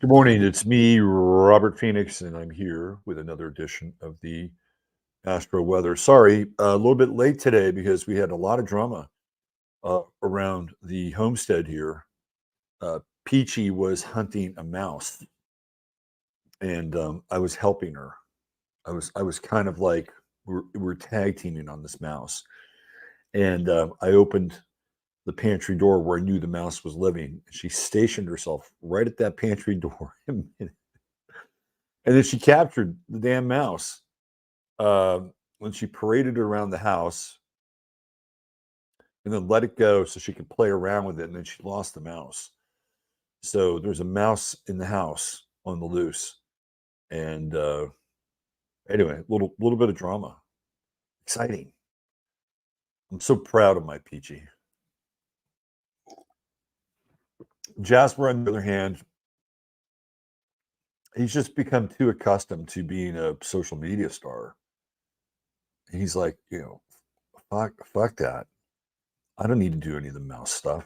Good morning. It's me, Robert Phoenix, and I'm here with another edition of the Astro Weather. Sorry, a little bit late today because we had a lot of drama around the homestead here. Peachy was hunting a mouse, and I was helping her. I was kind of like we're tag teaming on this mouse, and I opened the pantry door where I knew the mouse was living. She stationed herself right at that pantry door. And then she captured the damn mouse. When she paraded it around the house and then let it go so she could play around with it, and then she lost the mouse. So there's a mouse in the house on the loose. And anyway, little bit of drama. Exciting. I'm so proud of my Peachy. Jasper, on the other hand, he's just become too accustomed to being a social media star. He's like, fuck that. I don't need to do any of the mouse stuff.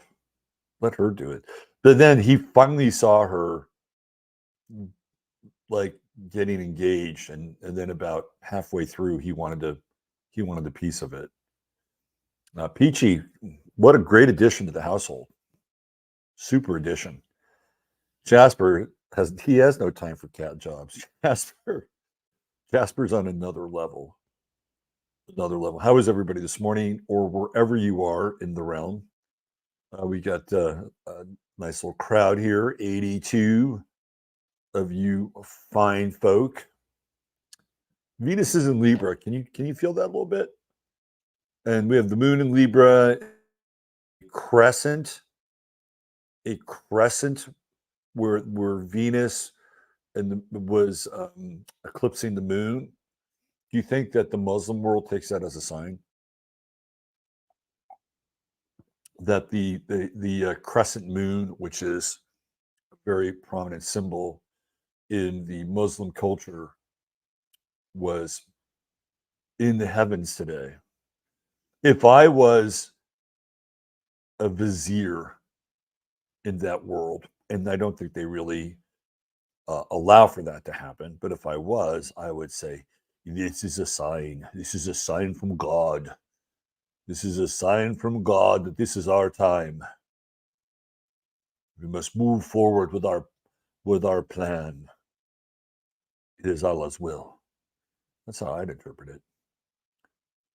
Let her do it. But then he finally saw her like getting engaged, and then about halfway through, he wanted a piece of it. Peachy, what a great addition to the household. Super addition. Jasper has no time for cat jobs. Jasper's on another level. How is everybody this morning, or wherever you are in the realm? We got a nice little crowd here, 82 of you fine folk. Venus is in Libra. Can you feel that a little bit? And we have the moon in Libra, a crescent where Venus was eclipsing the moon. Do you think that the Muslim world takes that as a sign that the crescent moon, which is a very prominent symbol in the Muslim culture, was in the heavens today? If I was a vizier in that world, and I don't think they really allow for that to happen, but if I was, I would say, this is a sign. This is a sign from God. This is a sign from God that this is our time. We must move forward with our plan. It is Allah's will. That's how I'd interpret it.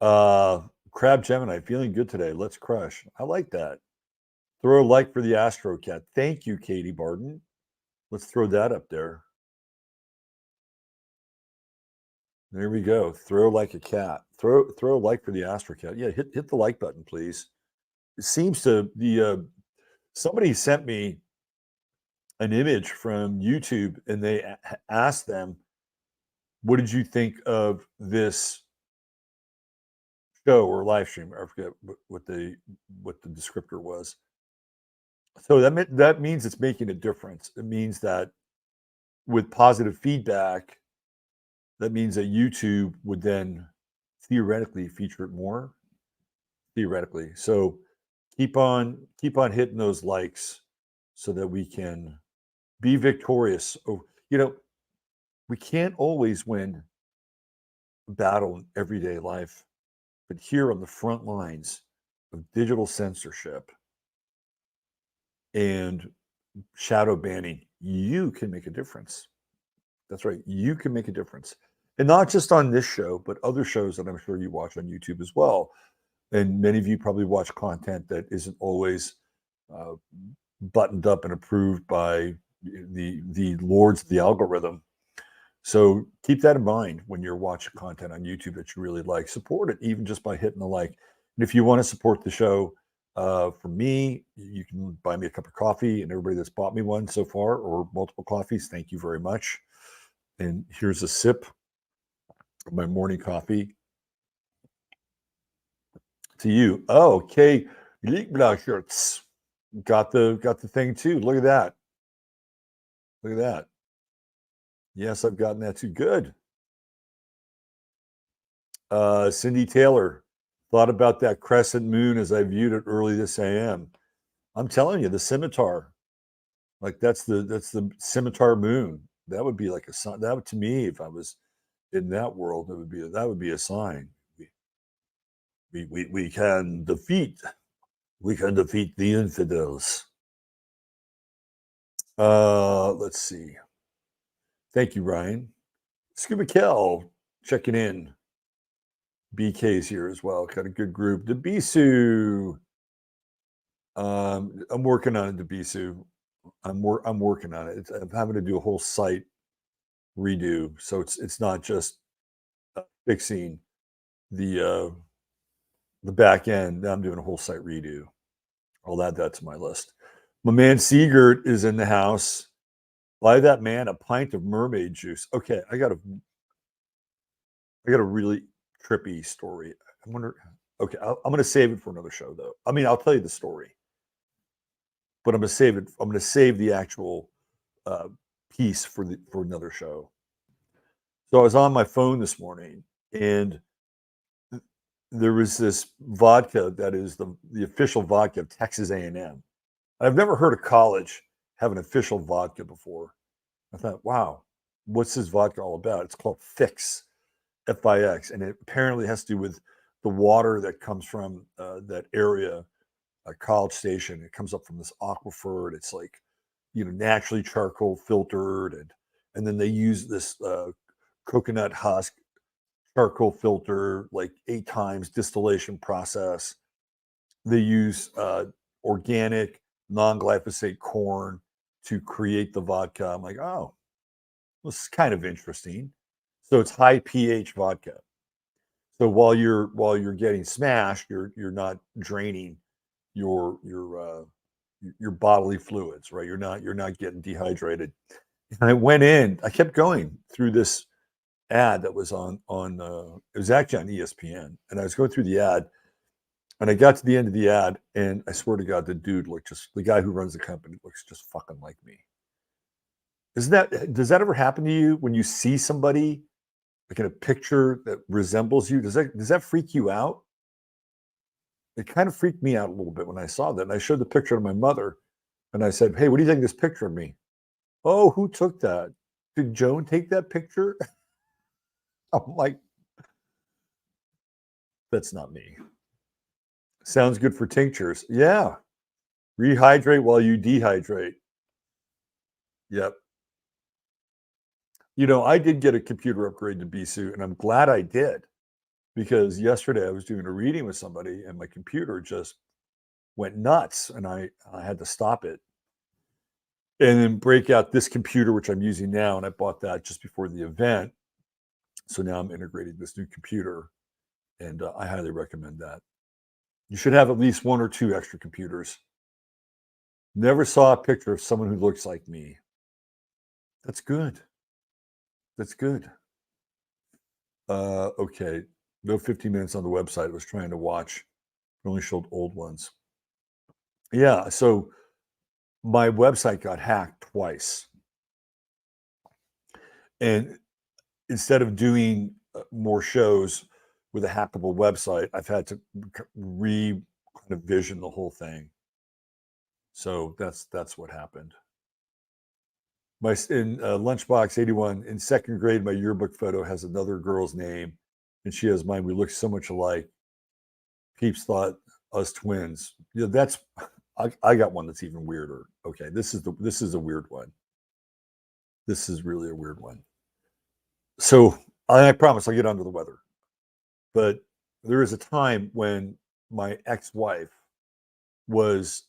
Crab Gemini, feeling good today. Let's crush. I like that. Throw a like for the Astro Cat. Thank you, Katie Barton. Let's throw that up there. There we go. Throw like a cat. Throw a like for the Astro Cat. Yeah, hit the like button, please. It seems to be somebody sent me an image from YouTube, and they asked them, "What did you think of this show or live stream?" I forget what the descriptor was. So that means it's making a difference. It means that with positive feedback, that means that YouTube would then theoretically feature it more. Theoretically, so keep on hitting those likes so that we can be victorious. Oh, we can't always win a battle in everyday life, but here on the front lines of digital censorship and shadow banning, you can make a difference. That's right. You can make a difference. And not just on this show, but other shows that I'm sure you watch on YouTube as well. And many of you probably watch content that isn't always buttoned up and approved by the lords of the algorithm. So keep that in mind when you're watching content on YouTube that you really like. Support it, even just by hitting the like. And if you want to support the show, for me, you can buy me a cup of coffee, and everybody that's bought me one so far, or multiple coffees, thank you very much. And here's a sip of my morning coffee to you. Oh, okay. Shirts got the thing too. Look at that. Look at that. Yes, I've gotten that too. Good. Cindy Taylor, thought about that crescent moon as I viewed it early this AM. I'm telling you, the scimitar Like that's the scimitar moon. That would be like a sign. That would, to me, if I was in that world, that would be a sign. We can defeat the infidels. Let's see. Thank you, Ryan. Scuba Kel checking in. BK's here as well. Got a good group. Debisu. I'm working on it, Debisu. I'm working on it. I'm having to do a whole site redo, so it's not just fixing the back end. Now I'm doing a whole site redo. I'll add that to my list. My man Siegert is in the house. Buy that man a pint of mermaid juice. Okay, I got a really trippy story. I wonder. Okay, I'm going to save it for another show, though. I mean, I'll tell you the story, but I'm going to save it. I'm going to save the actual piece for another show. So I was on my phone this morning, and there was this vodka that is the official vodka of Texas A&M. I've never heard a college have an official vodka before. I thought, wow, what's this vodka all about? It's called Fix, F-I-X, and it apparently has to do with the water that comes from that area, College Station. It comes up from this aquifer, and it's like, naturally charcoal filtered, and then they use this coconut husk charcoal filter, like 8 times distillation process. They use organic non-glyphosate corn to create the vodka. I'm like, oh, this is kind of interesting. So it's high pH vodka. So while you're getting smashed, you're not draining your bodily fluids, right? You're not getting dehydrated. And I kept going through this ad that was on it was actually on ESPN, and I was going through the ad, and I got to the end of the ad, and I swear to God, the dude looked the guy who runs the company looks just fucking like me. Does that ever happen to you when you see somebody like in a picture that resembles you? Does that freak you out? It kind of freaked me out a little bit when I saw that. And I showed the picture to my mother, and I said, "Hey, what do you think of this picture of me?" "Oh, who took that? Did Joan take that picture?" I'm like, that's not me. Sounds good for tinctures. Yeah. Rehydrate while you dehydrate. Yep. I did get a computer upgrade to Bisu, and I'm glad I did, because yesterday I was doing a reading with somebody and my computer just went nuts, and I had to stop it and then break out this computer, which I'm using now. And I bought that just before the event. So now I'm integrating this new computer, and I highly recommend that. You should have at least 1 or 2 extra computers. Never saw a picture of someone who looks like me. That's good. That's good. Okay. No 15 minutes on the website. I was trying to watch. It only showed old ones. Yeah. So my website got hacked twice. And instead of doing more shows with a hackable website, I've had to kind of vision the whole thing. So that's what happened. In Lunchbox 81, in 2nd grade, my yearbook photo has another girl's name, and she has mine. We look so much alike. Peeps thought us twins. That's I got one that's even weirder. Okay, this is a weird one. This is really a weird one. So I promise I'll get under the weather. But there is a time when my ex-wife was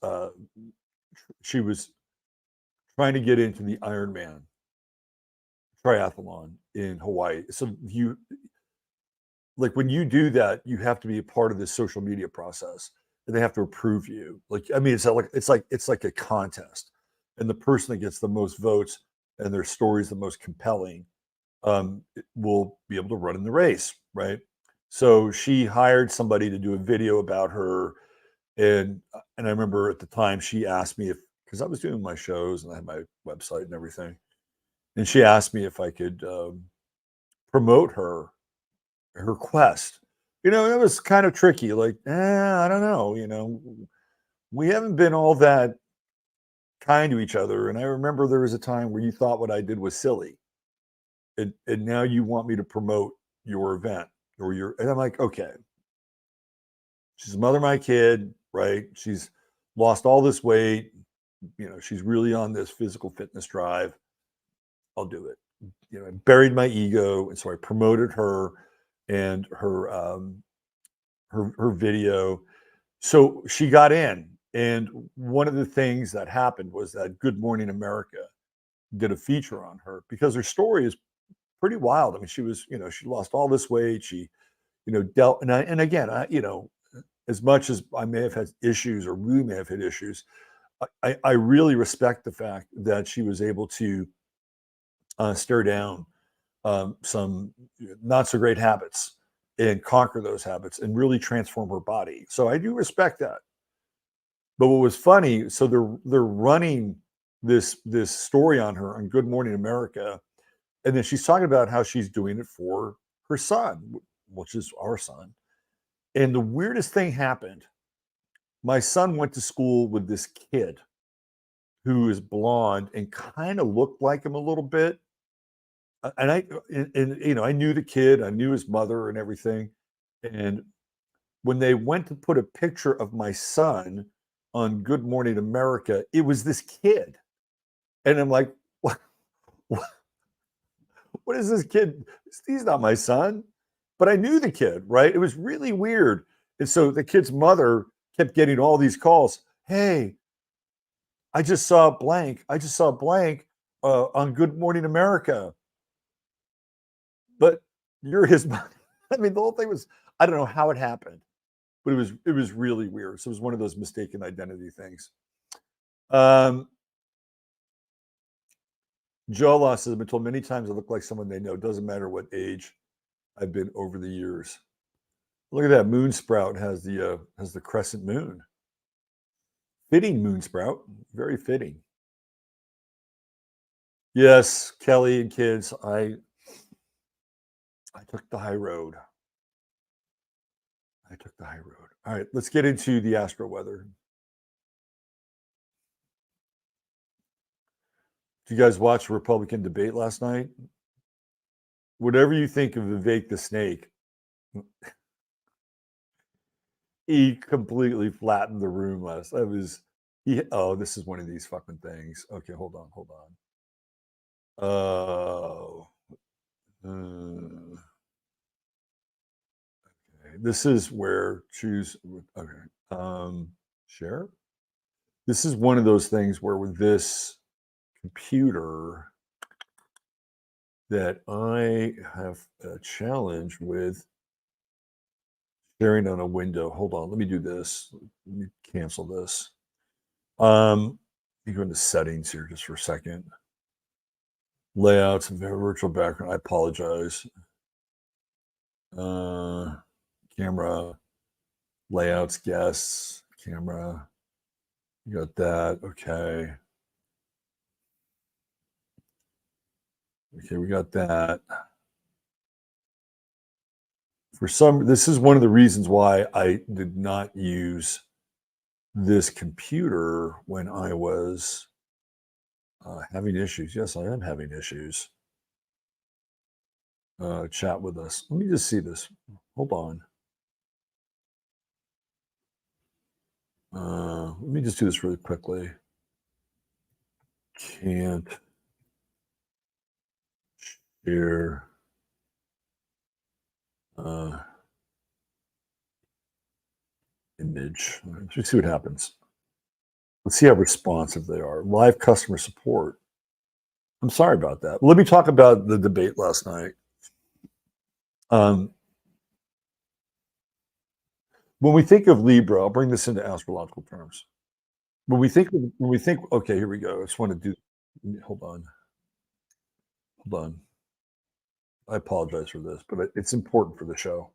she was trying to get into the Ironman triathlon in Hawaii. So when you do that, you have to be a part of this social media process, and they have to approve you. It's like a contest, and the person that gets the most votes and their story is the most compelling will be able to run in the race, right? So she hired somebody to do a video about her, and I remember at the time she asked me because I was doing my shows and I had my website and everything, and she asked me if I could promote her quest. It was kind of tricky. Like, I don't know. We haven't been all that kind to each other. And I remember there was a time where you thought what I did was silly, and now you want me to promote your event or your, and I'm like, okay, she's the mother of my kid, right? She's lost all this weight. She's really on this physical fitness drive. I'll do it. I buried my ego, and so I promoted her and her video. So she got in, and one of the things that happened was that Good Morning America did a feature on her because her story is pretty wild. I mean, she lost all this weight. She, dealt, and again, as much as I may have had issues, or we may have had issues, I really respect the fact that she was able to stare down some not so great habits and conquer those habits and really transform her body. So I do respect that. But what was funny, so they're running this story on her on Good Morning America, and then she's talking about how she's doing it for her son, which is our son. And the weirdest thing happened. My son went to school with this kid who is blonde and kind of looked like him a little bit. And I knew the kid, I knew his mother and everything. And when they went to put a picture of my son on Good Morning America, it was this kid. And I'm like, what, what is this kid? He's not my son. But I knew the kid, right? It was really weird. And so the kid's mother kept getting all these calls. Hey, I just saw blank. I just saw blank on Good Morning America. But you're his mother. I mean, the whole thing was, I don't know how it happened, but it was really weird. So it was one of those mistaken identity things. Joe Loss says, I've been told many times I look like someone they know. Doesn't matter what age I've been over the years. Look at that moon sprout has the crescent moon. Fitting moon sprout, very fitting. Yes, Kelly and kids, I took the high road. I took the high road. All right, let's get into the Astro Weather. Did you guys watch the Republican debate last night? Whatever you think of Vivek the Snake, he completely flattened the room last. It was this is one of these fucking things. Okay, hold on. Oh, okay. This is where choose. Okay, share. This is one of those things where with this computer that I have a challenge with sharing on a window. Hold on, let me do this. Let me cancel this. You go into settings here just for a second. Layouts and virtual background. I apologize. Camera, layouts, guests, camera. You got that. Okay. Okay, we got that. This is one of the reasons why I did not use this computer when I was having issues. Yes, I am having issues. Chat with us. Let me just see this. Hold on. Let me just do this really quickly. Can't share. Image. Let's see what happens. Let's see how responsive they are. Live customer support. I'm sorry about that. Let me talk about the debate last night. When we think of Libra, I'll bring this into astrological terms. When we think, okay, here we go. I just want to do. Hold on. I apologize for this, but it's important for the show.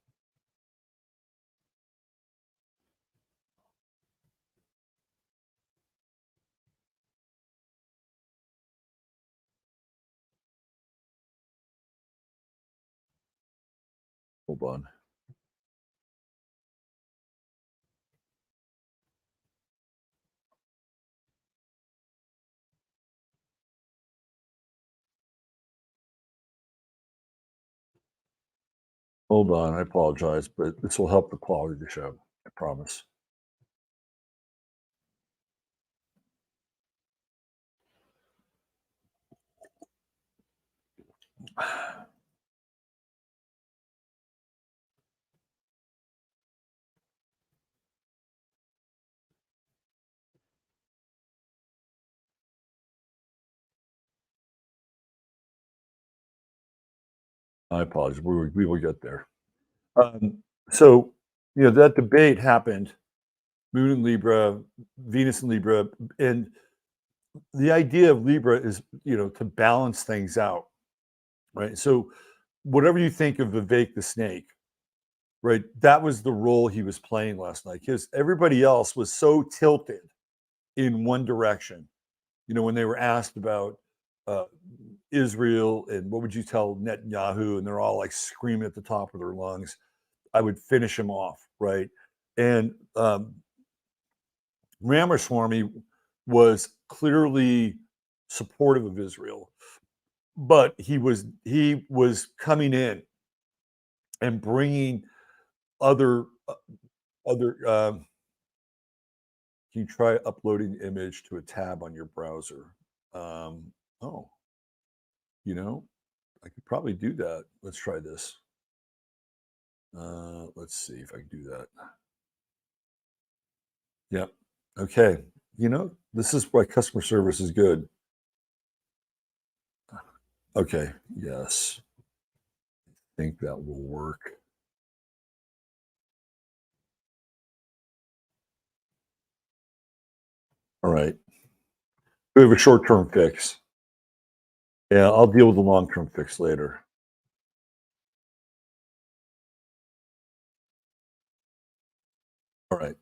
Hold on. Hold on, I apologize, but this will help the quality of the show. I promise. I apologize. We will get there. Um, so, that debate happened, Moon in Libra, Venus in Libra, and the idea of Libra is, to balance things out, right? So, whatever you think of Vivek the snake, right? That was the role he was playing last night because everybody else was so tilted in one direction. When they were asked about uh, Israel and what would you tell Netanyahu, and they're all like screaming at the top of their lungs, I would finish him off, right? And Ramaswamy was clearly supportive of Israel, but he was coming in and bringing other other. Can you try uploading the image to a tab on your browser? Oh, I could probably do that. Let's try this. Let's see if I can do that. Yep. Okay. This is why customer service is good. Okay. Yes. I think that will work. All right. We have a short-term fix. Yeah, I'll deal with the long-term fix later. All right.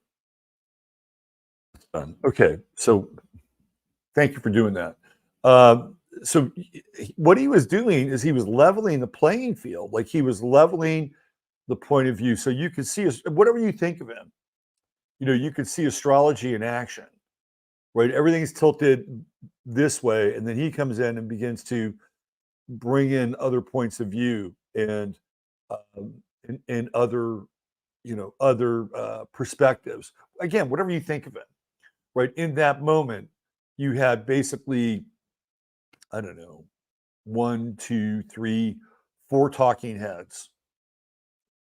It's done. Okay. So thank you for doing that. So what he was doing is he was leveling the playing field, like he was leveling the point of view. So you could see whatever you think of him, you could see astrology in action, right? Everything's tilted this way, and then he comes in and begins to bring in other points of view um, and other perspectives. Again, whatever you think of it, right? In that moment, you had basically, I don't know, 1, 2, 3, 4 talking heads.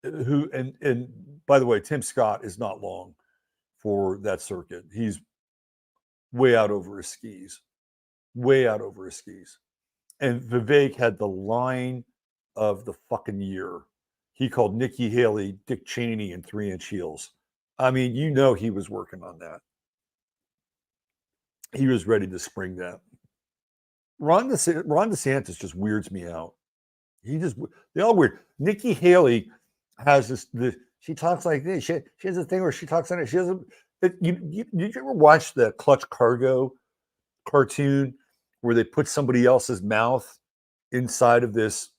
And by the way, Tim Scott is not long for that circuit. He's way out over his skis, way out over his skis. And Vivek had the line of the fucking year. He called Nikki Haley Dick Cheney in 3-inch heels. I mean, he was working on that. He was ready to spring that. Ron DeSantis just weirds me out. They all weird. Nikki Haley has she talks like this. She has a thing where she talks on it. She doesn't. Did you ever watch the Clutch Cargo cartoon where they put somebody else's mouth inside of this,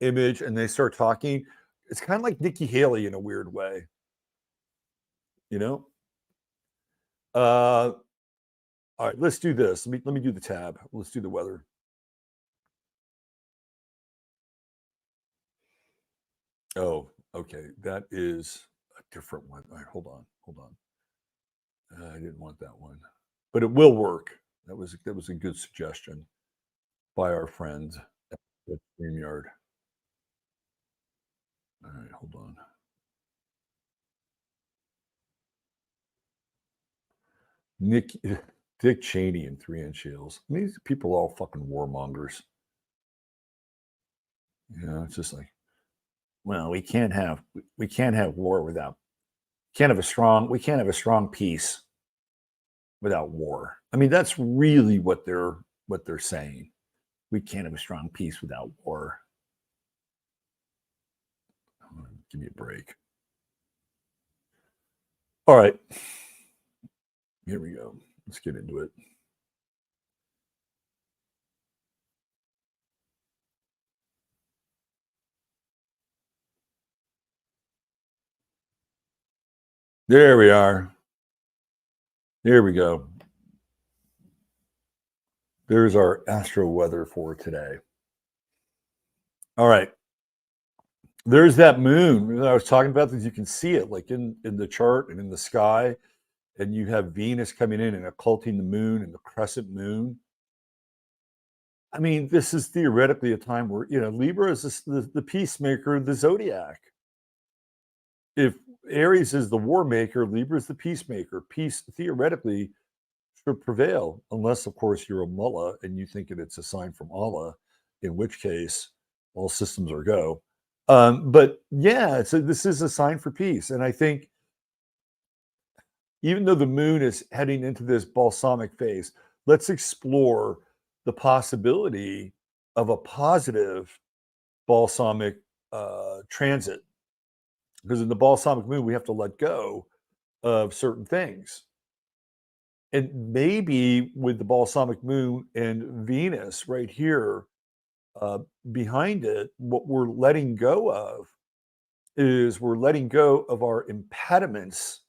image and they start talking? It's kind of like Nikki Haley in a weird way, you know? All right, let's do this. Let me do the tab. Let's do the weather. Oh, okay. That is a different one. All right, hold on. I didn't want that one, but it will work. That was a good suggestion by our friend at StreamYard. All right, hold on. Dick Cheney in 3-inch heels. I mean, these people are all fucking warmongers. It's just like, well, we can't have war without we can't have a strong peace without war. I mean, that's really what they're saying. We can't have a strong peace without war. Give me a break. All right. Here we go. Let's get into it. There we are. Here we go. There's our Astro Weather for today. All right. There's that moon that I was talking about, that you can see it like in the chart and in the sky, and you have Venus coming in and occulting the moon and the crescent moon. I mean, this is theoretically a time where, Libra is the peacemaker of the zodiac. If Aries is the war maker, Libra is the peacemaker. Peace theoretically should prevail, unless, of course, you're a mullah and you think it's a sign from Allah, in which case all systems are go. But yeah, this is a sign for peace. And I think even though the moon is heading into this balsamic phase, let's explore the possibility of a positive balsamic transit. Because in the balsamic moon, we have to let go of certain things. And maybe with the balsamic moon and Venus right here behind it, what we're letting go of is we're letting go of our impediments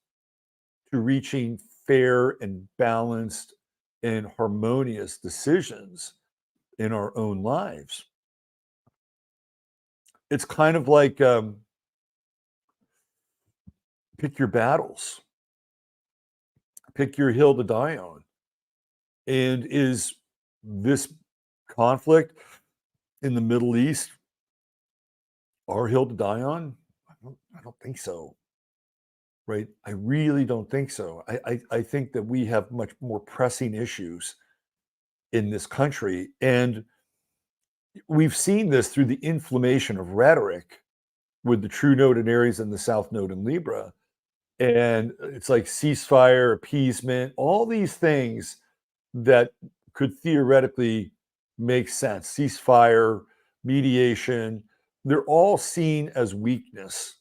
to reaching fair and balanced and harmonious decisions in our own lives. It's kind of like pick your battles, pick your hill to die on. And is this conflict in the Middle East our hill to die on? I don't think so. Right? I really don't think so. I think that we have much more pressing issues in this country. And we've seen this through the inflammation of rhetoric with the true node in Aries and the south node in Libra. And it's like ceasefire, appeasement, all these things that could theoretically make sense. Ceasefire, mediation, they're all seen as weakness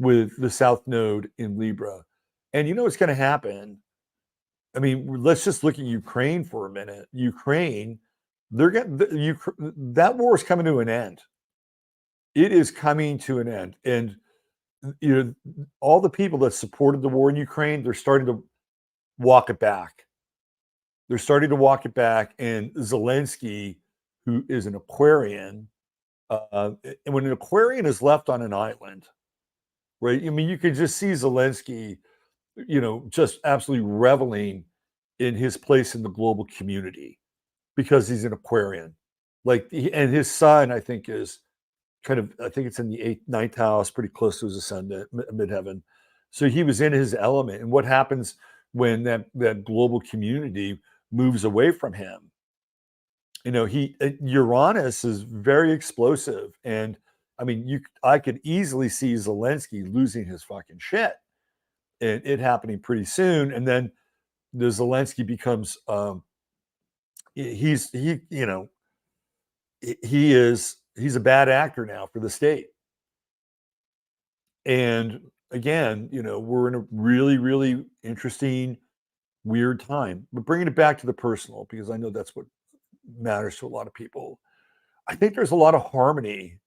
with the south node in Libra. And you know what's going to happen? I mean, let's just look at Ukraine for a minute. Ukraine, they're getting that war is coming to an end. It is coming to an end. And all the people that supported the war in Ukraine, they're starting to walk it back. They're starting to walk it back. And Zelensky, who is an Aquarian, and when an Aquarian is left on an island, right? I mean, you could just see Zelensky, just absolutely reveling in his place in the global community because he's an Aquarian. And his sun, I think, is I think it's in the ninth house, pretty close to his ascendant, midheaven. So he was in his element. And what happens when that global community moves away from him? Uranus is very explosive. And I mean, I could easily see Zelensky losing his fucking shit and it happening pretty soon. And then the Zelensky becomes, he's a bad actor now for the state. And again, we're in a really, really interesting, weird time. But bringing it back to the personal, because I know that's what matters to a lot of people. I think there's a lot of harmony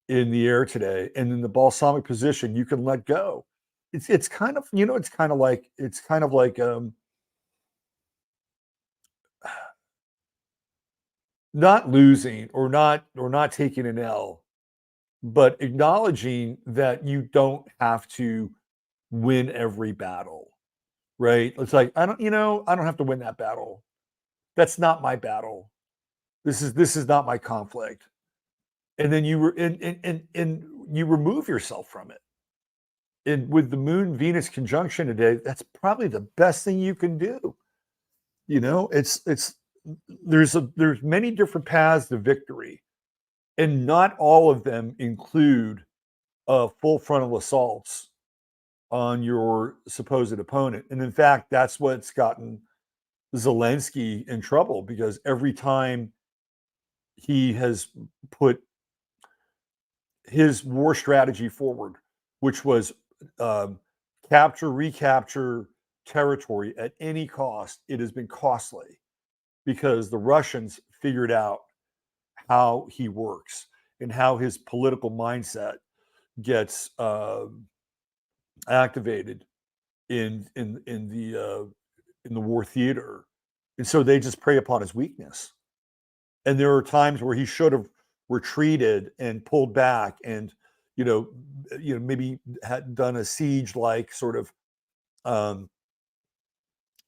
in the air today, and in the balsamic position, you can let go. It's kind of like not losing or not taking an L, but acknowledging that you don't have to win every battle, right? It's like I don't have to win that battle. That's not my battle. This is not my conflict. And then you you remove yourself from it. And with the Moon Venus conjunction today, that's probably the best thing you can do. There's many different paths to victory, and not all of them include full frontal assaults on your supposed opponent. And in fact, that's what's gotten Zelensky in trouble, because every time he has put his war strategy forward, which was capture, recapture territory at any cost, it has been costly because the Russians figured out how he works and how his political mindset gets activated in the war theater, and so they just prey upon his weakness. And there are times where he should have retreated and pulled back and maybe had done a siege like sort of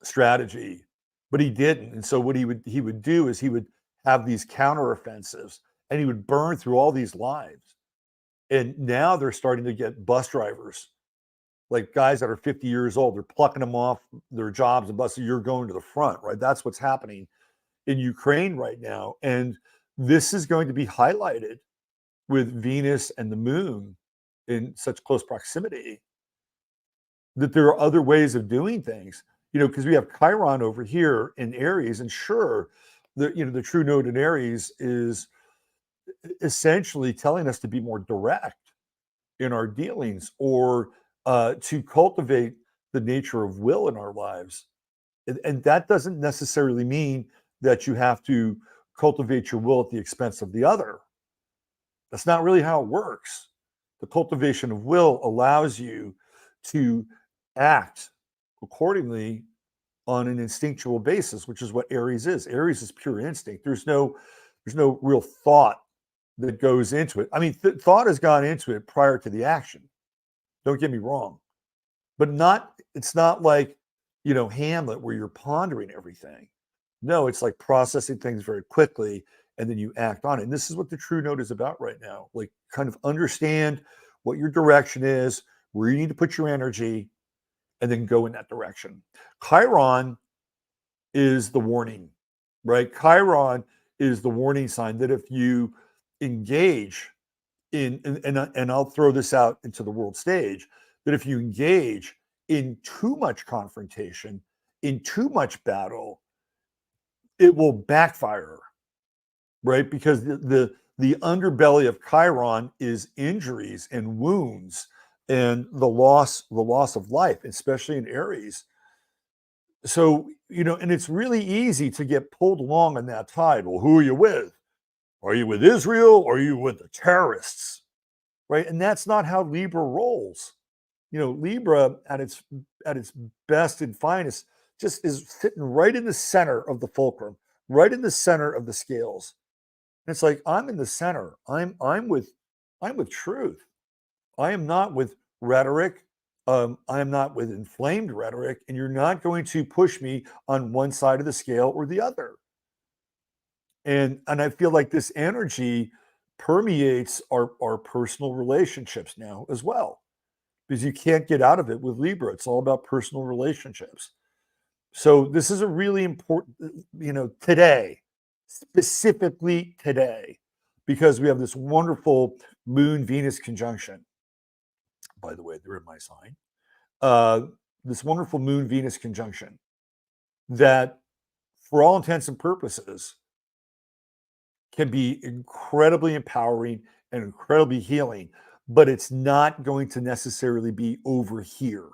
strategy, but he didn't. And so what he would do is he would have these counteroffensives, and he would burn through all these lives. And now they're starting to get bus drivers, like guys that are 50 years old. They're plucking them off their jobs and busting. You're going to the front, right? That's what's happening in Ukraine right now. And this is going to be highlighted with Venus and the moon in such close proximity, that there are other ways of doing things, because we have Chiron over here in Aries. And sure, the true node in Aries is essentially telling us to be more direct in our dealings, or to cultivate the nature of will in our lives. And that doesn't necessarily mean that you have to cultivate your will at the expense of the other. That's not really how it works. The cultivation of will allows you to act accordingly on an instinctual basis, which is what Aries is. Aries is pure instinct. There's no real thought that goes into it. I mean, thought has gone into it prior to the action. Don't get me wrong, but it's not like, Hamlet, where you're pondering everything. No, it's like processing things very quickly, and then you act on it. And this is what the true note is about right now. Like, kind of understand what your direction is, where you need to put your energy, and then go in that direction. Chiron is the warning, right? Chiron is the warning sign that if you engage and I'll throw this out into the world stage, that if you engage in too much confrontation, in too much battle, it will backfire, right? Because the underbelly of Chiron is injuries and wounds and the loss of life, especially in Aries. So, and it's really easy to get pulled along on that tide. Well, who are you with? Are you with Israel, or are you with the terrorists? Right? And that's not how Libra rolls. Libra at its best and finest just is sitting right in the center of the fulcrum, right in the center of the scales. And it's like, I'm in the center. I'm with truth. I am not with rhetoric. I am not with inflamed rhetoric, and you're not going to push me on one side of the scale or the other. And I feel like this energy permeates our personal relationships now as well, because you can't get out of it with Libra. It's all about personal relationships. So this is a really important, today, specifically today, because we have this wonderful Moon Venus conjunction. By the way, they're in my sign. This wonderful Moon Venus conjunction that, for all intents and purposes, can be incredibly empowering and incredibly healing, but it's not going to necessarily be over here.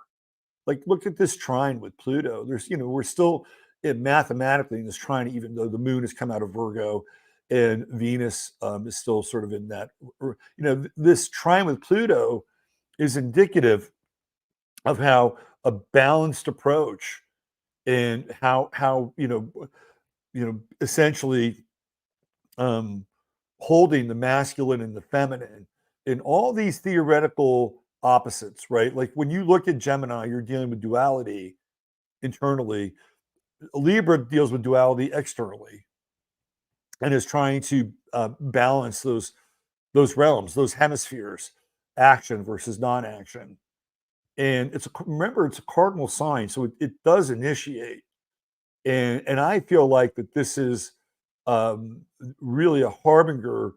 Like, look at this trine with Pluto. We're still mathematically in this trine, even though the moon has come out of Virgo and Venus is still sort of in that. This trine with Pluto is indicative of how a balanced approach, and how essentially holding the masculine and the feminine in all these theoretical opposites, right? Like, when you look at Gemini, you're dealing with duality internally. Libra deals with duality externally and is trying to balance those realms, those hemispheres, action versus non-action. And remember, it's a cardinal sign, so it does initiate. And I feel like that this is really a harbinger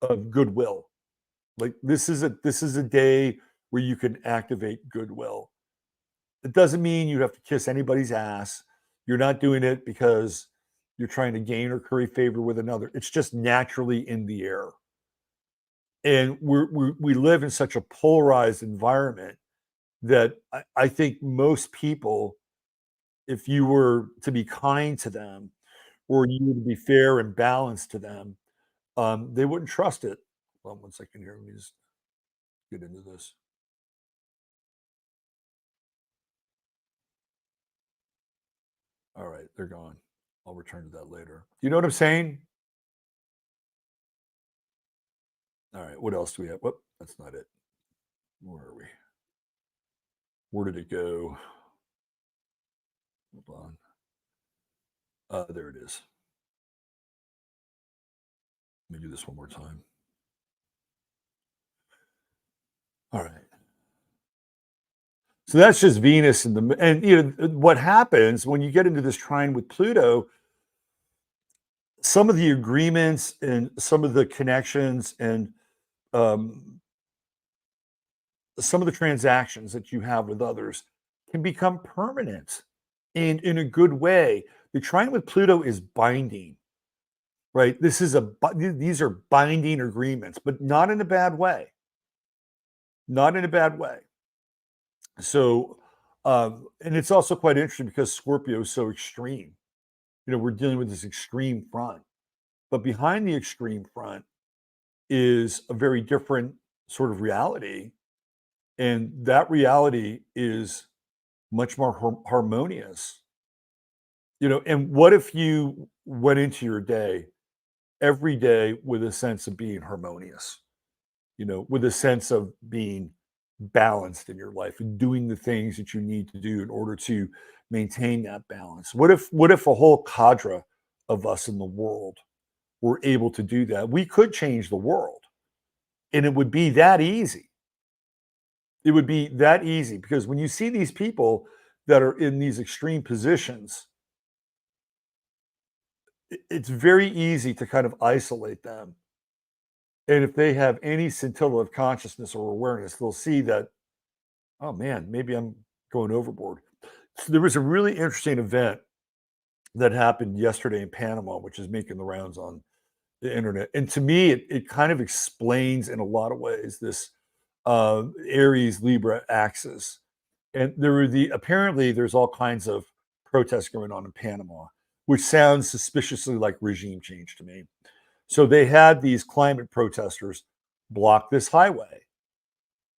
of goodwill. Like, this is a day where you can activate goodwill. It doesn't mean you have to kiss anybody's ass. You're not doing it because you're trying to gain or curry favor with another. It's just naturally in the air. And we live in such a polarized environment that I think most people, if you were to be kind to them, or you were to be fair and balanced to them, they wouldn't trust it. Hold on one second here. Let me just get into this. All right, they're gone. I'll return to that later. You know what I'm saying? All right, what else do we have? Whoop, that's not it. Where are we? Where did it go? Hold on. There it is. Let me do this one more time. All right. So that's just Venus and what happens when you get into this trine with Pluto, some of the agreements and some of the connections and um, some of the transactions that you have with others can become permanent and in a good way. The trine with Pluto is binding, right? These are binding agreements, but not in a bad way. Not in a bad way. So, and it's also quite interesting because Scorpio is so extreme. We're dealing with this extreme front, but behind the extreme front is a very different sort of reality. And that reality is much more harmonious. And what if you went into your day every day with a sense of being harmonious, with a sense of being balanced in your life and doing the things that you need to do in order to maintain that balance? What if a whole cadre of us in the world were able to do that? We could change the world, and it would be that easy. It would be that easy because when you see these people that are in these extreme positions, it's very easy to kind of isolate them. And if they have any scintilla of consciousness or awareness, they'll see that, oh man, maybe I'm going overboard. So there was a really interesting event that happened yesterday in Panama, which is making the rounds on the internet. And to me, it kind of explains in a lot of ways this Aries Libra axis. And apparently there's all kinds of protests going on in Panama, which sounds suspiciously like regime change to me. So they had these climate protesters block this highway.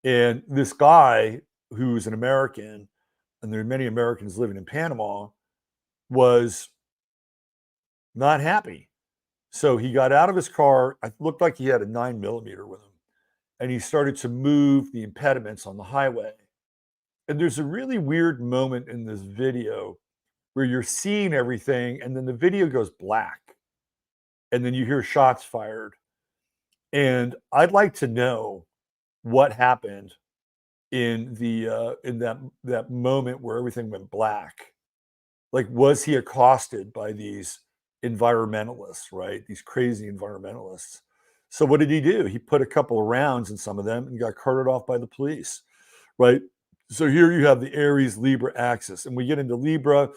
And this guy who's an American, and there are many Americans living in Panama, was not happy. So he got out of his car. It looked like he had a 9mm with him. And he started to move the impediments on the highway. And there's a really weird moment in this video where you're seeing everything, and then the video goes black. And then you hear shots fired. And I'd like to know what happened in that moment where everything went black. Like, was he accosted by these environmentalists, right? These crazy environmentalists. So what did he do? He put a couple of rounds in some of them and got carted off by the police, right? So here you have the Aries Libra axis, and we get into Libra.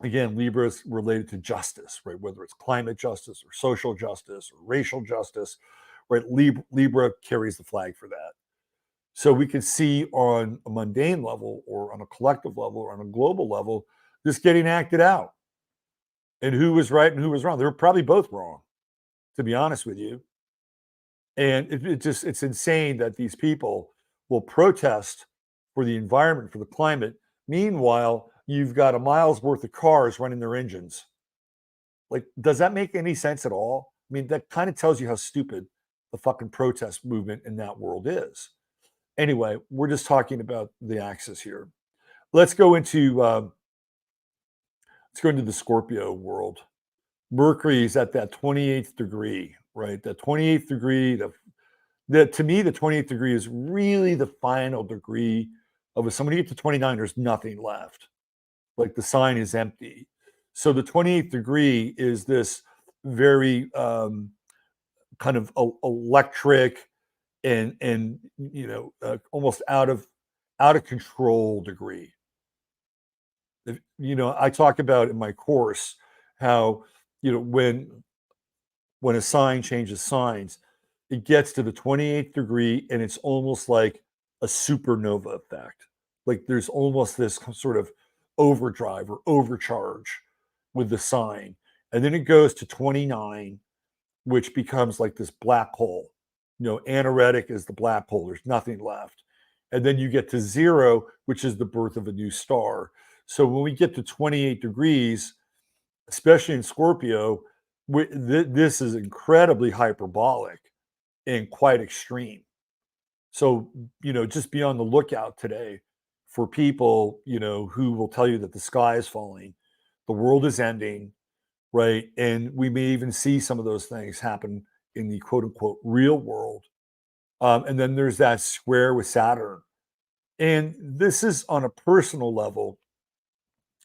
Again, Libra is related to justice, right? Whether it's climate justice or social justice or racial justice, right? Libra carries the flag for that. So we can see on a mundane level or on a collective level or on a global level, this getting acted out. And who was right and who was wrong? They were probably both wrong, to be honest with you. And it's insane that these people will protest for the environment, for the climate. Meanwhile, you've got a mile's worth of cars running their engines. Like, does that make any sense at all? I mean, that kind of tells you how stupid the fucking protest movement in that world is. Anyway, we're just talking about the axis here. Let's go into the Scorpio world. Mercury is at that 28th degree, right? That 28th degree, to me, the 28th degree is really the final degree of if somebody gets to 29, there's nothing left. Like the sign is empty. So the 28th degree is this very kind of electric and almost out of control degree. I talk about in my course how when a sign changes signs, it gets to the 28th degree and it's almost like a supernova effect. Like there's almost this sort of overdrive or overcharge with the sign. And then it goes to 29, which becomes like this black hole. Anoretic is the black hole. There's nothing left. And then you get to 0, which is the birth of a new star. So when we get to 28 degrees, especially in Scorpio, this is incredibly hyperbolic. and quite extreme. So, just be on the lookout today for people, who will tell you that the sky is falling, the world is ending, right? And we may even see some of those things happen in the quote unquote real world. And then there's that square with Saturn. And this is on a personal level.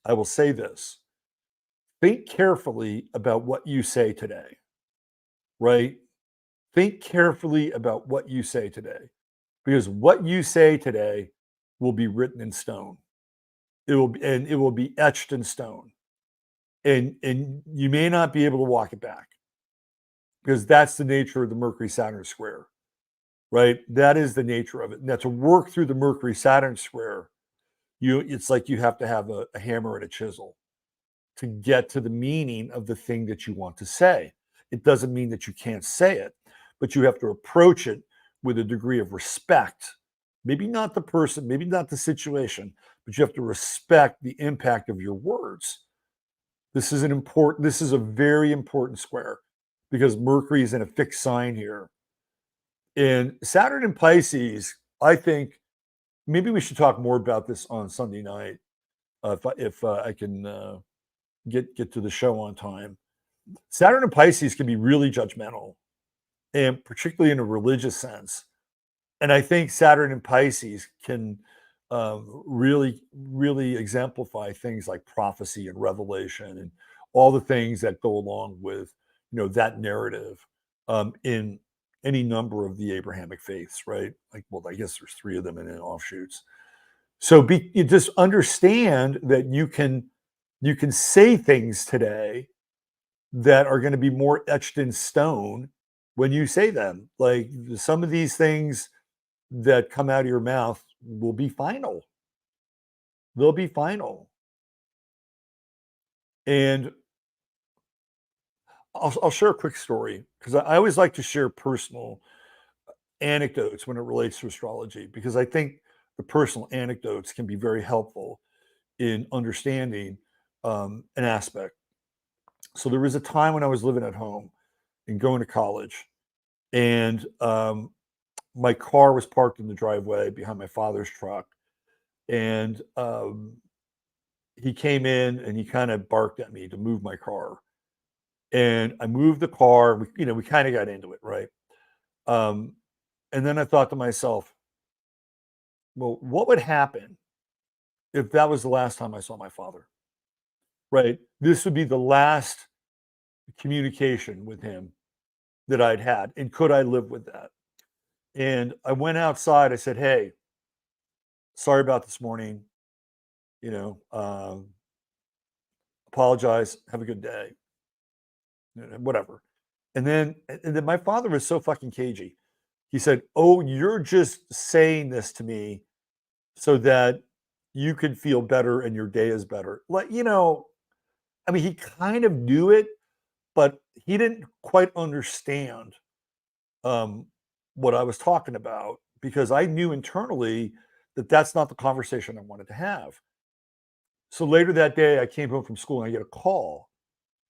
I will say this: think carefully about what you say today, right? Think carefully about what you say today, because what you say today will be written in stone. It will be etched in stone. And you may not be able to walk it back, because that's the nature of the Mercury Saturn square, right? That is the nature of it. Now, to work through the Mercury Saturn square, it's like you have to have a hammer and a chisel to get to the meaning of the thing that you want to say. It doesn't mean that you can't say it, but you have to approach it with a degree of respect. Maybe not the person, maybe not the situation, but you have to respect the impact of your words. This is a very important square, because Mercury is in a fixed sign here. And Saturn in Pisces, I think maybe we should talk more about this on Sunday night, if I can get to the show on time. Saturn in Pisces can be really judgmental, and particularly in a religious sense. And I think Saturn in Pisces can really, really exemplify things like prophecy and revelation and all the things that go along with, that narrative, in any number of the Abrahamic faiths, right? Like, well, I guess there's three of them and then offshoots. So you just understand that you can say things today that are going to be more etched in stone when you say them. Like, some of these things that come out of your mouth will be final. They'll be final. And I'll share a quick story, because I always like to share personal anecdotes when it relates to astrology, because I think the personal anecdotes can be very helpful in understanding an aspect. So there was a time when I was living at home and going to college, and my car was parked in the driveway behind my father's truck, and he came in and he kind of barked at me to move my car, and I moved the car. We kind of got into it, right? Um, and then I thought to myself, well, what would happen if that was the last time I saw my father? Right? This would be the last communication with him that I'd had, and could I live with that? And I went outside. I said, "Hey, sorry about this morning. You know, um, apologize. Have a good day. Whatever." And then my father was so fucking cagey. He said, "Oh, you're just saying this to me so that you can feel better and your day is better." Like, I mean, he kind of knew it, but he didn't quite understand um, what I was talking about, because I knew internally that that's not the conversation I wanted to have. So later that day, I came home from school and I get a call,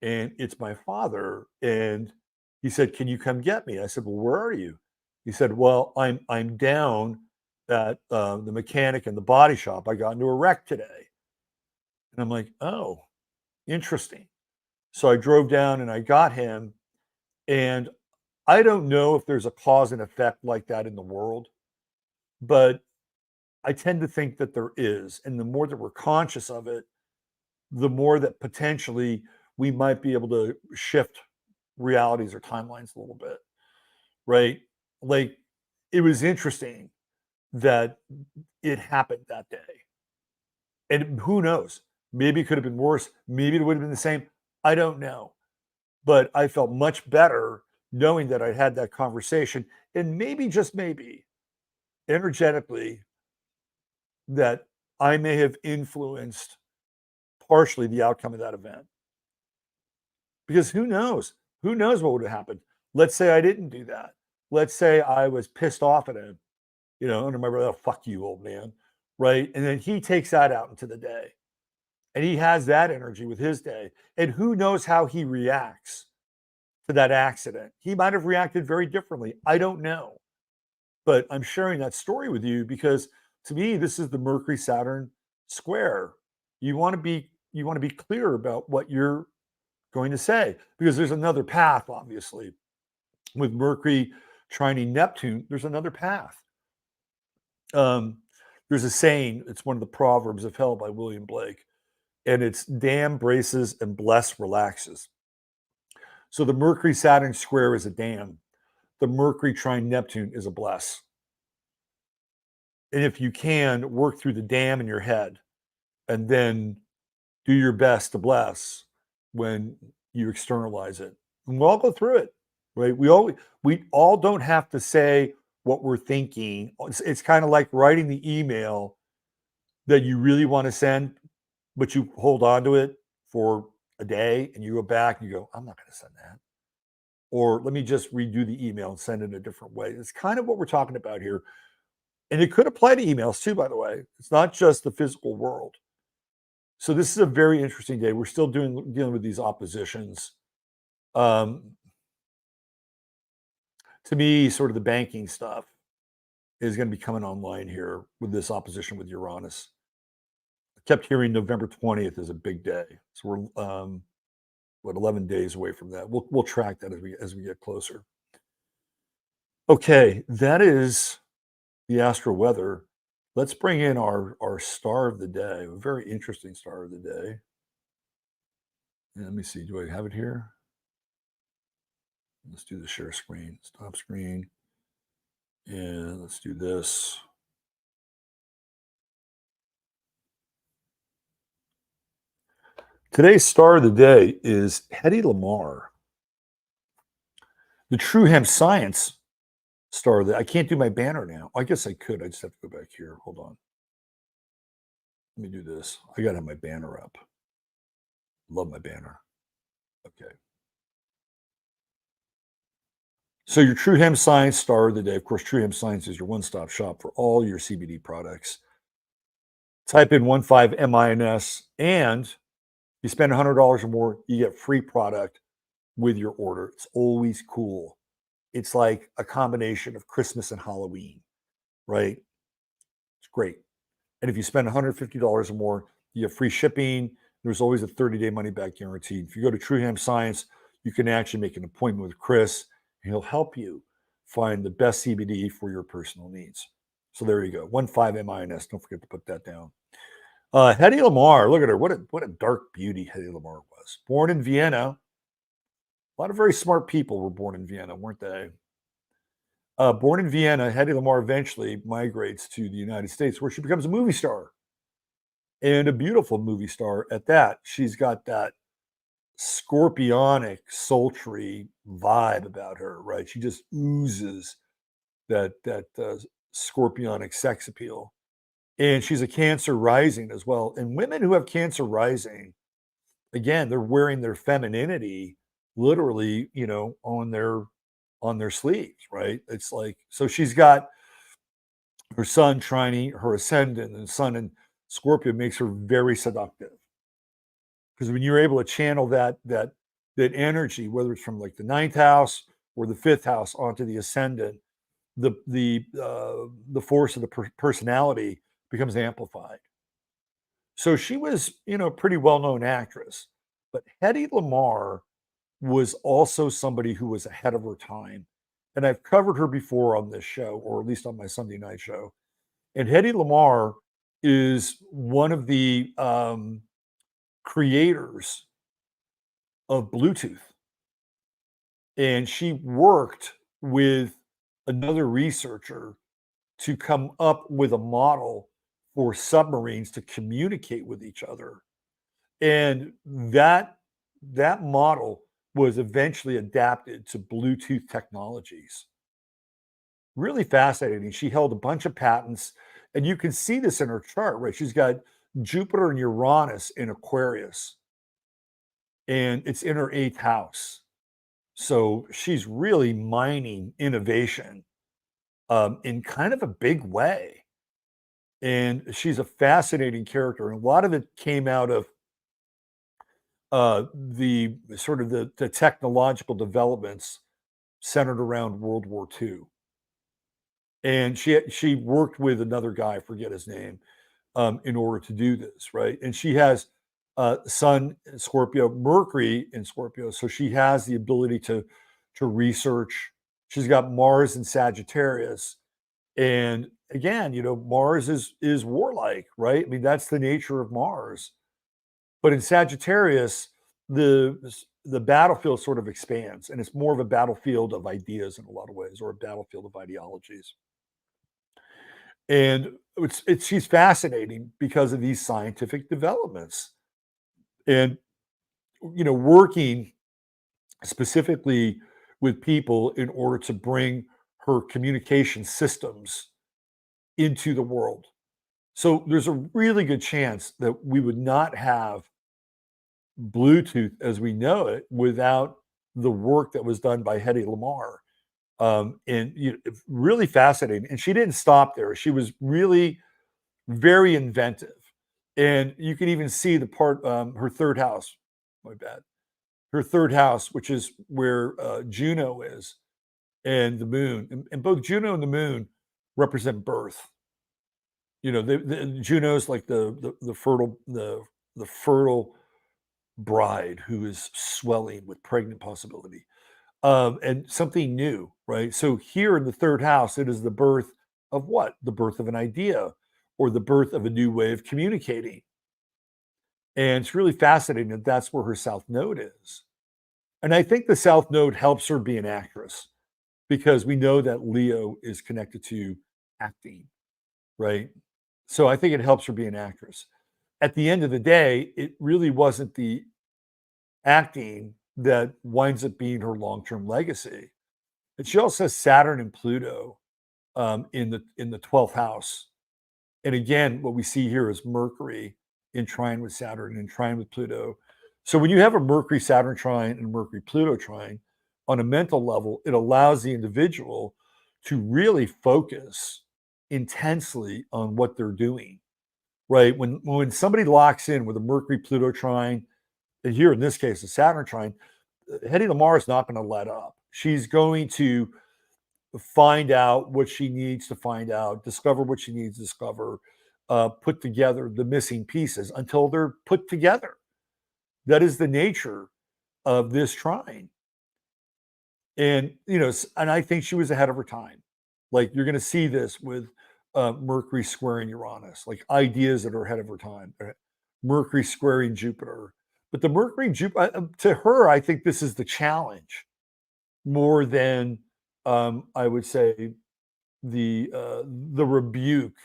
and it's my father, and he said, "Can you come get me?" I said, "Well, where are you?" He said, "Well, I'm down at the mechanic in the body shop. I got into a wreck today." And I'm like, "Oh, interesting." So I drove down and I got him, and I don't know if there's a cause and effect like that in the world, but I tend to think that there is. And the more that we're conscious of it, the more that potentially we might be able to shift realities or timelines a little bit, right? Like, it was interesting that it happened that day. And who knows? Maybe it could have been worse. Maybe it would have been the same. I don't know. But I felt much better knowing that I had that conversation, and maybe, just maybe, energetically, that I may have influenced partially the outcome of that event. Because who knows? Who knows what would have happened? Let's say I didn't do that. Let's say I was pissed off at him, under my breath, "Oh, fuck you, old man." Right? And then he takes that out into the day. And he has that energy with his day. And who knows how he reacts to that accident. He might have reacted very differently. I don't know. But I'm sharing that story with you because to me, this is the Mercury Saturn square. You want to be clear about what you're going to say because there's another path, obviously. With Mercury trining Neptune, there's another path. There's a saying, it's one of the Proverbs of Hell by William Blake, and it's dam braces and bless relaxes. So the Mercury Saturn square is a dam. The Mercury trine Neptune is a bless. And if you can, work through the dam in your head and then do your best to bless when you externalize it. And we'll all go through it, right? We all don't have to say what we're thinking. It's kind of like writing the email that you really want to send, but you hold on to it for a day and you go back and you go, I'm not going to send that. Or let me just redo the email and send it in a different way. It's kind of what we're talking about here. And it could apply to emails too, by the way. It's not just the physical world. So this is a very interesting day. We're still dealing with these oppositions. To me, sort of the banking stuff is going to be coming online here with this opposition with Uranus. I kept hearing November 20th is a big day. So we're 11 days away from that. We'll track that as we get closer. Okay, that is the Astro Weather. Let's bring in our star of the day, a very interesting star of the day. And let me see, do I have it here? Let's do the share screen, stop screen. And let's do this. Today's star of the day is Hedy Lamarr. The True Hemp Science star of the I can't do my banner now. I guess I could. I just have to go back here. Hold on. Let me do this. I got to have my banner up. Love my banner. Okay. So your True Hemp Science star of the day. Of course, True Hemp Science is your one-stop shop for all your CBD products. Type in 15MINS and you spend $100 or more, you get free product with your order. It's always cool. It's like a combination of Christmas and Halloween, right? It's great. And if you spend $150 or more, you have free shipping. There's always a 30-day money-back guarantee. If you go to True Hemp Science, you can actually make an appointment with Chris, and he'll help you find the best CBD for your personal needs. So there you go. 15MINS. Don't forget to put that down. Hedy Lamarr, look at her. What a dark beauty Hedy Lamarr was. Born in Vienna. A lot of very smart people were born in Vienna, weren't they? Born in Vienna, Hedy Lamarr eventually migrates to the United States where she becomes a movie star. And a beautiful movie star at that. She's got that scorpionic, sultry vibe about her, right? She just oozes that scorpionic sex appeal. And she's a Cancer rising as well. And women who have Cancer rising, again, they're wearing their femininity literally, on their sleeves, right? It's like, so she's got her sun trining her ascendant, and sun in Scorpio makes her very seductive. Because when you're able to channel that energy, whether it's from like the ninth house or the fifth house onto the ascendant, the force of the personality becomes amplified. So she was, a pretty well-known actress, but Hedy Lamarr was also somebody who was ahead of her time. And I've covered her before on this show, or at least on my Sunday night show. And Hedy Lamarr is one of the creators of Bluetooth. And she worked with another researcher to come up with a model for submarines to communicate with each other. And that model was eventually adapted to Bluetooth technologies. Really fascinating. She held a bunch of patents, and you can see this in her chart, right? She's got Jupiter and Uranus in Aquarius, and it's in her 8th house. So she's really mining innovation in kind of a big way. And she's a fascinating character. And a lot of it came out of the sort of the technological developments centered around World War II. And she worked with another guy, I forget his name, in order to do this, right? And she has Sun in Scorpio, Mercury in Scorpio, so she has the ability to research. She's got Mars in Sagittarius, and again, Mars is warlike, right? I mean, that's the nature of Mars. But in Sagittarius, the battlefield sort of expands, and it's more of a battlefield of ideas in a lot of ways, or a battlefield of ideologies. And she's fascinating because of these scientific developments, and working specifically with people in order to bring her communication systems into the world. So there's a really good chance that we would not have Bluetooth as we know it without the work that was done by Hedy Lamarr. And really fascinating. And she didn't stop there. She was really very inventive. And you can even see the part, her third house, my bad, her third house, which is where Juno is, and the moon. And both Juno and the moon represent birth. Juno's like the fertile, the fertile bride who is swelling with pregnant possibility, and something new, right? So here in the third house, it is the birth of what? The birth of an idea, or the birth of a new way of communicating. And it's really fascinating that that's where her South Node is. And I think the South Node helps her be an actress, because we know that Leo is connected to acting, right? So I think it helps her be an actress. At the end of the day, it really wasn't the acting that winds up being her long-term legacy. And she also has Saturn and Pluto in the 12th house. And again, what we see here is Mercury in trine with Saturn and trine with Pluto. So when you have a Mercury Saturn trine and Mercury Pluto trine, on a mental level, it allows the individual to really focus intensely on what they're doing. Right? When somebody locks in with a Mercury Pluto trine, and here in this case, a Saturn trine, Hedy Lamarr is not going to let up. She's going to find out what she needs to find out, discover what she needs to discover, put together the missing pieces until they're put together. That is the nature of this trine. And, and I think she was ahead of her time. Like, you're going to see this with Mercury squaring Uranus, like ideas that are ahead of her time. Mercury squaring Jupiter. But the Mercury Jupiter, to her, I think this is the challenge more than I would say the rebuke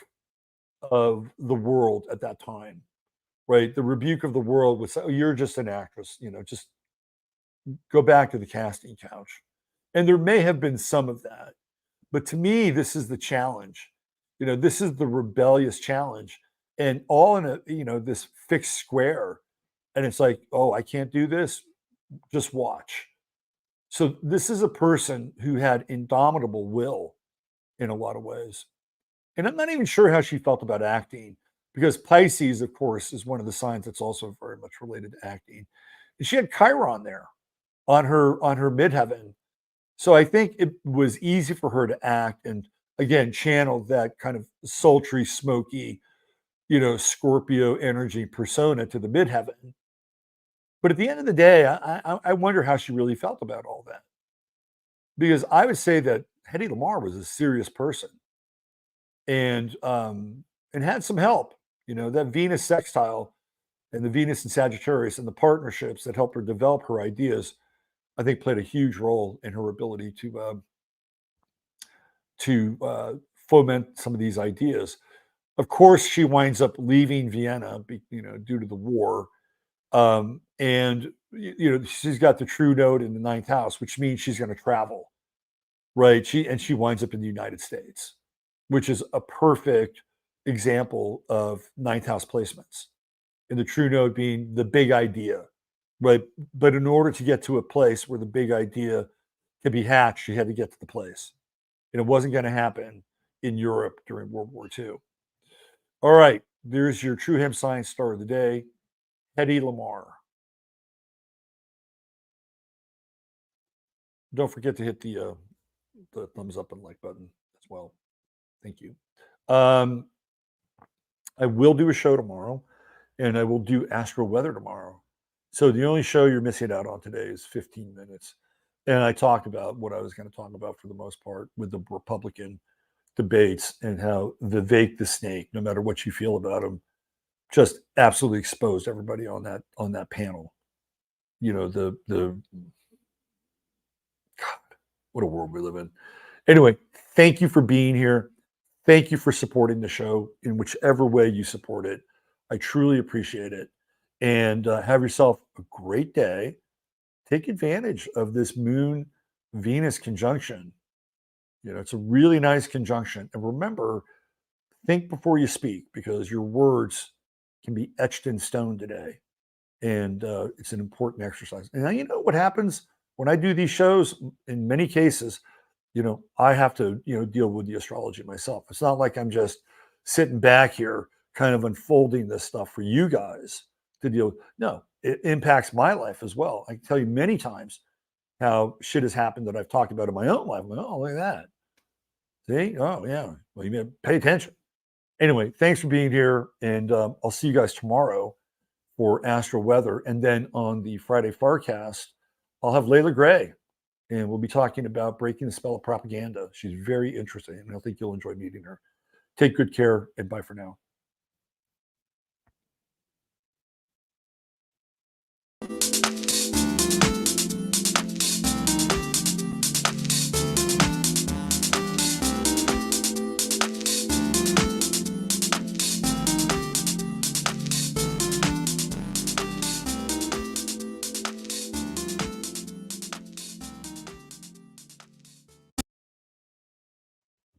of the world at that time, right? The rebuke of the world was, "Oh, you're just an actress, just go back to the casting couch." And there may have been some of that, but to me, this is the challenge. This is the rebellious challenge, and all in this fixed square. And it's like, oh, I can't do this. Just watch. So this is a person who had indomitable will in a lot of ways. And I'm not even sure how she felt about acting, because Pisces, of course, is one of the signs that's also very much related to acting. And she had Chiron there on her midheaven. So I think it was easy for her to act and again channel that kind of sultry, smoky, Scorpio energy persona to the midheaven. But at the end of the day, I wonder how she really felt about all that. Because I would say that Hedy Lamarr was a serious person, and had some help. That Venus sextile and the Venus and Sagittarius and the partnerships that helped her develop her ideas, I think played a huge role in her ability to foment some of these ideas. Of course, she winds up leaving Vienna, due to the war. And she's got the true node in the ninth house, which means she's going to travel, right? She winds up in the United States, which is a perfect example of ninth house placements. And the true node being the big idea, right? But in order to get to a place where the big idea could be hatched, you had to get to the place. And it wasn't going to happen in Europe during World War II. All right, there's your True Hemp Science Star of the Day, Hedy Lamarr. Don't forget to hit the thumbs up and like button as well. Thank you. I will do a show tomorrow, and I will do Astro Weather tomorrow. So the only show you're missing out on today is 15 minutes. And I talked about what I was going to talk about for the most part with the Republican debates and how Vivek the Snake, no matter what you feel about him, just absolutely exposed everybody on that panel. You know, the God, what a world we live in. Anyway, thank you for being here. Thank you for supporting the show in whichever way you support it. I truly appreciate it. And have yourself a great day. Take advantage of this Moon Venus conjunction. You know, it's a really nice conjunction. And remember, think before you speak, because your words can be etched in stone today. And it's an important exercise. And now, you know what happens when I do these shows? In many cases, you know, I have to, you know, deal with the astrology myself. It's not like I'm just sitting back here kind of unfolding this stuff for you guys to deal with. No, it impacts my life as well. I can tell you many times how shit has happened that I've talked about in my own life. I'm like, oh, look at that. See? Oh, yeah. Well, you better pay attention. Anyway, thanks for being here. And I'll see you guys tomorrow for Astro Weather. And then on the Friday Farcast, I'll have Layla Gray, and we'll be talking about breaking the spell of propaganda. She's very interesting, and I think you'll enjoy meeting her. Take good care, and bye for now.